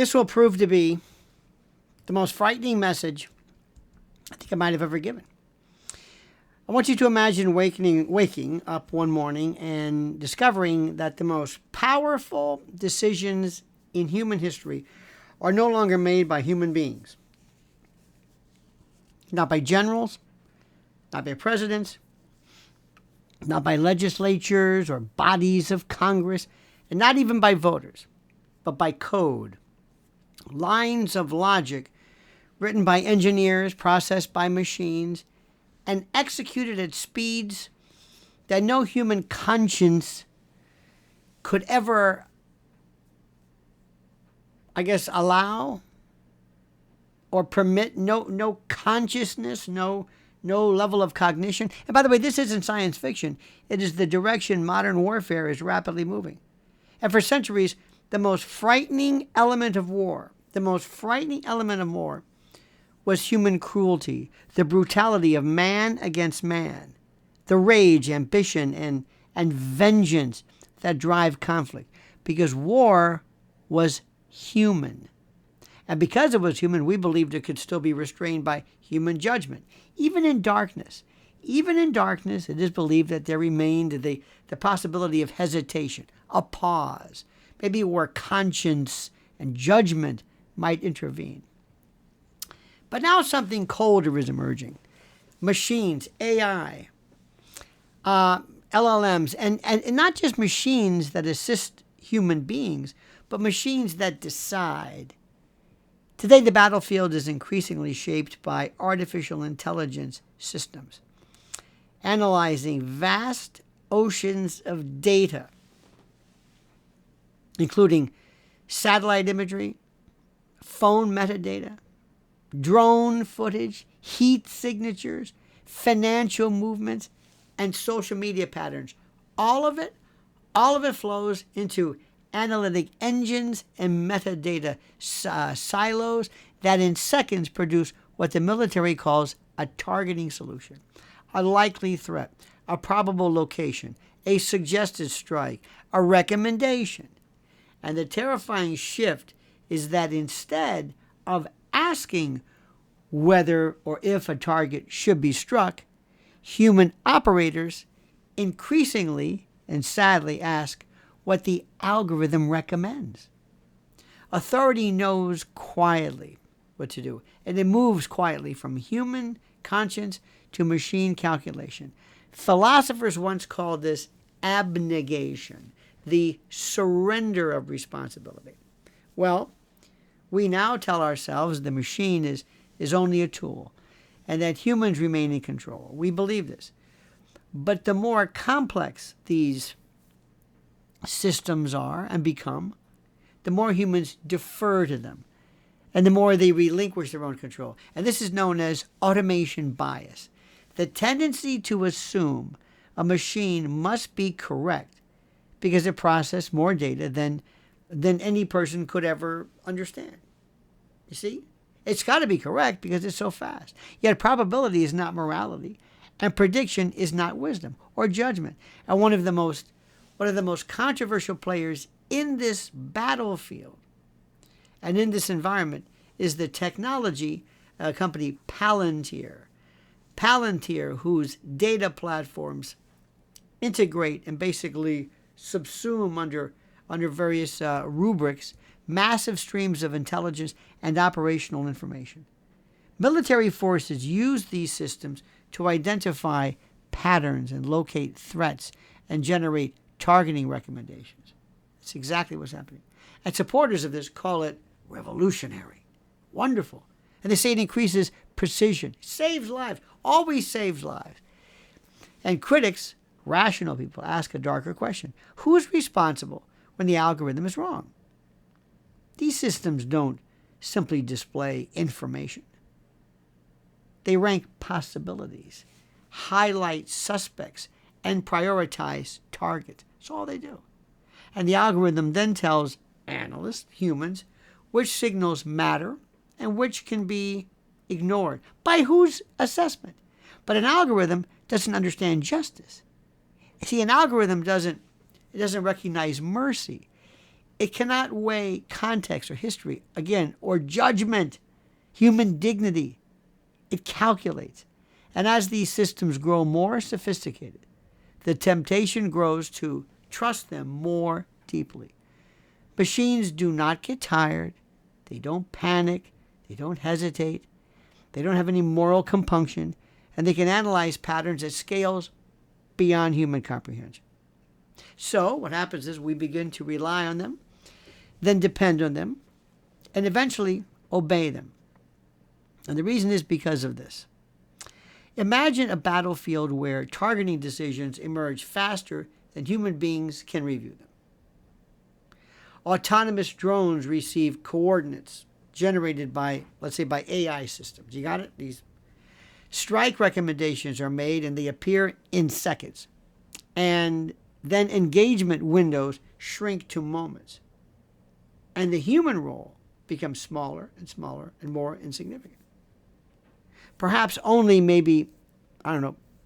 This will prove to be the most frightening message I think I might have ever given. I want you to imagine waking up one morning and discovering that the most powerful decisions in human history are no longer made by human beings. Not by generals, not by presidents, not by legislatures or bodies of Congress, and not even by voters, but by code. Lines of logic written by engineers, processed by machines, and executed at speeds that no human conscience could ever, allow or permit. No consciousness, no level of cognition. And by the way, this isn't science fiction. It is the direction modern warfare is rapidly moving. And for centuries, the most frightening element of war was human cruelty, the brutality of man against man, the rage, ambition, and vengeance that drive conflict. Because war was human. And because it was human, we believed it could still be restrained by human judgment. Even in darkness, it is believed that there remained the possibility of hesitation, a pause, maybe where conscience and judgment might intervene. But now something colder is emerging. Machines, AI, LLMs, and not just machines that assist human beings, but machines that decide. Today, the battlefield is increasingly shaped by artificial intelligence systems, analyzing vast oceans of data, including satellite imagery, phone metadata, drone footage, heat signatures, financial movements, and social media patterns. All of it flows into analytic engines and metadata silos that in seconds produce what the military calls a targeting solution, a likely threat, a probable location, a suggested strike, a recommendation. And the terrifying shift is that instead of asking whether or if a target should be struck, human operators increasingly and sadly ask what the algorithm recommends. Authority knows quietly what to do, and it moves quietly from human conscience to machine calculation. Philosophers once called this abnegation, the surrender of responsibility. Well, we now tell ourselves the machine is only a tool and that humans remain in control. We believe this. But the more complex these systems are and become, the more humans defer to them and the more they relinquish their own control. And this is known as automation bias, the tendency to assume a machine must be correct because it processes more data than any person could ever understand. You see? It's got to be correct because it's so fast. Yet probability is not morality, and prediction is not wisdom or judgment. And one of the most controversial players in this battlefield and in this environment is the technology company Palantir. Palantir, whose data platforms integrate and basically subsume under various rubrics massive streams of intelligence and operational information. Military forces use these systems to identify patterns and locate threats and generate targeting recommendations. That's exactly what's happening. And supporters of this call it revolutionary. Wonderful. And they say it increases precision, saves lives, always saves lives. And critics, rational people, ask a darker question. Who is responsible when the algorithm is wrong? These systems don't simply display information. They rank possibilities, highlight suspects, and prioritize targets. That's all they do. And the algorithm then tells analysts, humans, which signals matter and which can be ignored. By whose assessment? But an algorithm doesn't understand justice. See, an algorithm doesn't recognize mercy. It cannot weigh context or history, again, or judgment, human dignity. It calculates. And as these systems grow more sophisticated, the temptation grows to trust them more deeply. Machines do not get tired. They don't panic. They don't hesitate. They don't have any moral compunction. And they can analyze patterns at scales beyond human comprehension. So what happens is we begin to rely on them, then depend on them, and eventually obey them. And the reason is because of this. Imagine a battlefield where targeting decisions emerge faster than human beings can review them. Autonomous drones receive coordinates generated by, let's say, by AI systems. You got it? These strike recommendations are made and they appear in seconds. And then engagement windows shrink to moments. And the human role becomes smaller and smaller and more insignificant. Perhaps only maybe,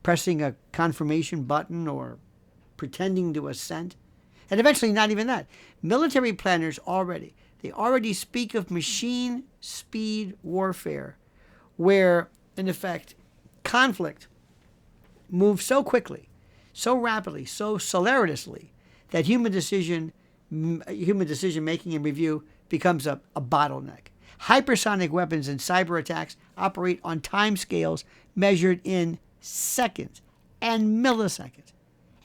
pressing a confirmation button or pretending to assent. And eventually not even that. Military planners already speak of machine speed warfare, where, in effect, conflict moves so quickly, so rapidly, so celeritously, that human decision making and review becomes a bottleneck. Hypersonic weapons and cyber attacks operate on time scales measured in seconds and milliseconds.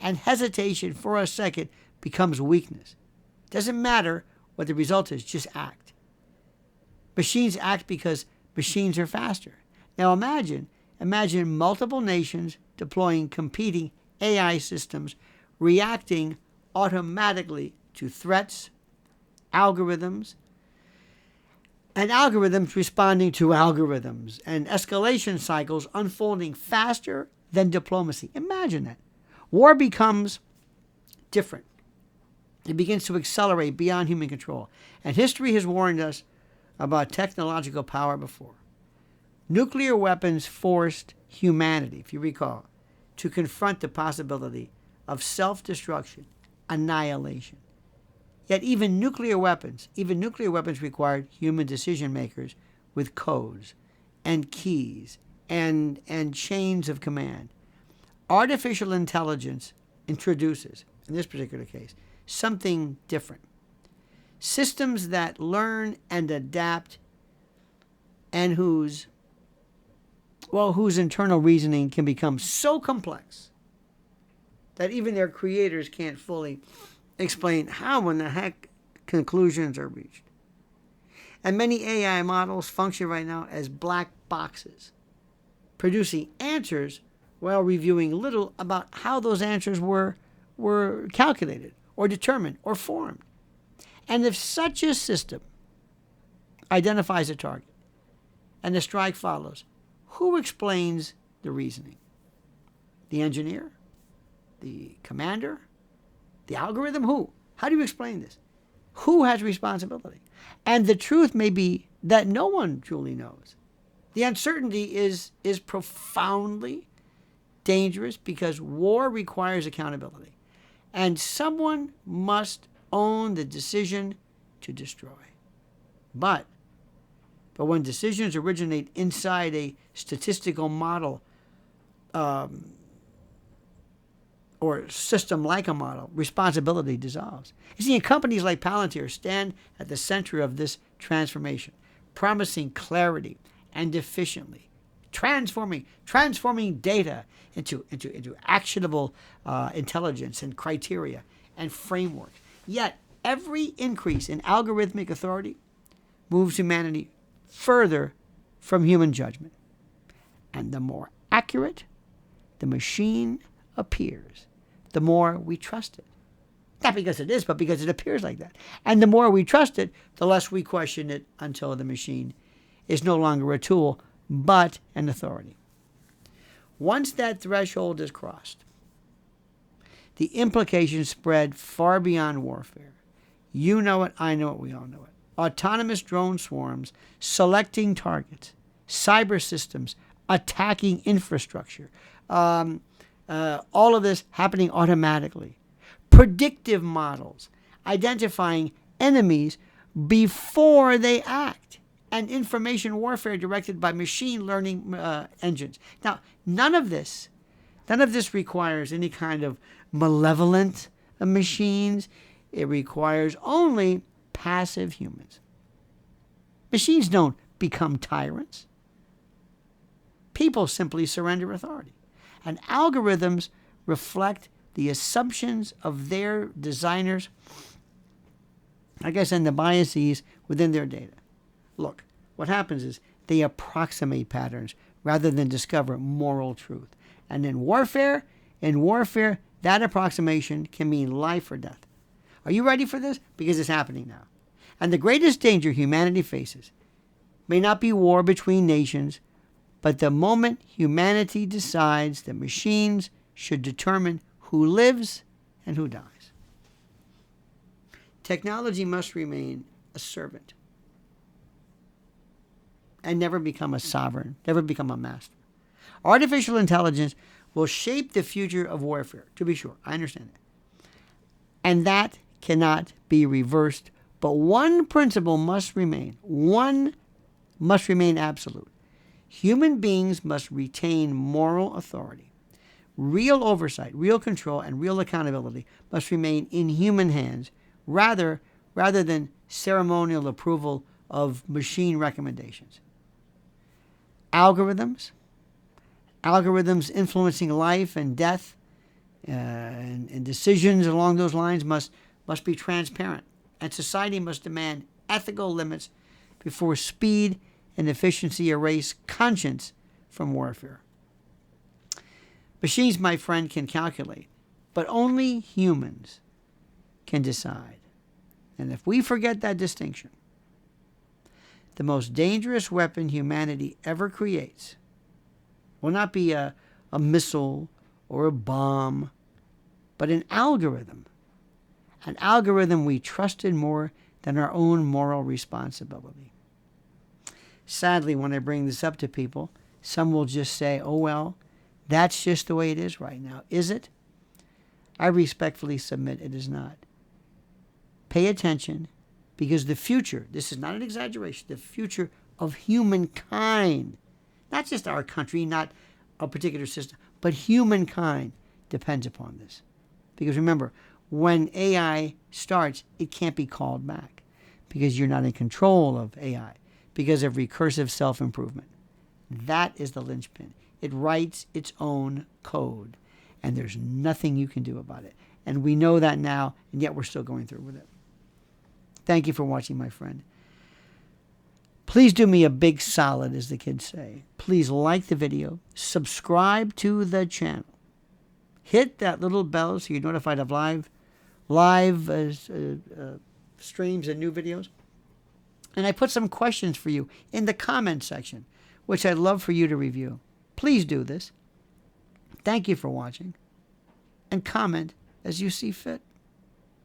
And hesitation for a second becomes weakness. Doesn't matter what the result is, just act. Machines act because machines are faster. Now imagine multiple nations deploying competing AI systems, reacting automatically to threats, algorithms, and algorithms responding to algorithms, and escalation cycles unfolding faster than diplomacy. Imagine that. War becomes different. It begins to accelerate beyond human control. And history has warned us about technological power before. Nuclear weapons forced humanity, if you recall, to confront the possibility of self-destruction, annihilation. Yet even nuclear weapons required human decision makers with codes and keys and chains of command. Artificial intelligence introduces, in this particular case, something different. Systems that learn and adapt and whose internal reasoning can become so complex that even their creators can't fully explain how in the heck conclusions are reached. And many AI models function right now as black boxes, producing answers while reviewing little about how those answers were calculated or determined or formed. And if such a system identifies a target and the strike follows, who explains the reasoning? The engineer? The commander? The algorithm? Who? How do you explain this? Who has responsibility? And the truth may be that no one truly knows. The uncertainty is profoundly dangerous because war requires accountability. And someone must own the decision to destroy. But when decisions originate inside a statistical model or system like a model, responsibility dissolves. You see, companies like Palantir stand at the center of this transformation, promising clarity and efficiently, transforming data into actionable intelligence and criteria and framework. Yet, every increase in algorithmic authority moves humanity further from human judgment. And the more accurate the machine appears, the more we trust it. Not because it is, but because it appears like that. And the more we trust it, the less we question it until the machine is no longer a tool, but an authority. Once that threshold is crossed, the implications spread far beyond warfare. You know it, I know it, we all know it. Autonomous drone swarms selecting targets, cyber systems attacking infrastructure, all of this happening automatically. Predictive models identifying enemies before they act, and information warfare directed by machine learning engines. Now, none of this requires any kind of malevolent machines. It requires only passive humans. Machines don't become tyrants. People simply surrender authority. And algorithms reflect the assumptions of their designers, I guess, and the biases within their data. Look, what happens is they approximate patterns rather than discover moral truth. And in warfare, that approximation can mean life or death. Are you ready for this? Because it's happening now. And the greatest danger humanity faces may not be war between nations, but the moment humanity decides that machines should determine who lives and who dies. Technology must remain a servant and never become a sovereign, never become a master. Artificial intelligence will shape the future of warfare, to be sure. I understand that. And that cannot be reversed, but one principle must remain. One must remain absolute. Human beings must retain moral authority. Real oversight, real control, and real accountability must remain in human hands rather than ceremonial approval of machine recommendations. Algorithms influencing life and death and decisions along those lines must be transparent, and society must demand ethical limits before speed and efficiency erase conscience from warfare. Machines, my friend, can calculate, but only humans can decide. And if we forget that distinction, the most dangerous weapon humanity ever creates will not be a missile or a bomb, but an algorithm we trusted more than our own moral responsibility. Sadly, when I bring this up to people, some will just say, oh, well, that's just the way it is right now. Is it? I respectfully submit it is not. Pay attention, because the future, this is not an exaggeration, the future of humankind, not just our country, not a particular system, but humankind depends upon this. Because remember, when AI starts, it can't be called back because you're not in control of AI, because of recursive self-improvement. That is the linchpin. It writes its own code, and there's nothing you can do about it. And we know that now, and yet we're still going through with it. Thank you for watching, my friend. Please do me a big solid, as the kids say. Please like the video, subscribe to the channel, hit that little bell so you're notified of live streams and new videos. And I put some questions for you in the comment section, which I'd love for you to review. Please do this. Thank you for watching, and comment as you see fit.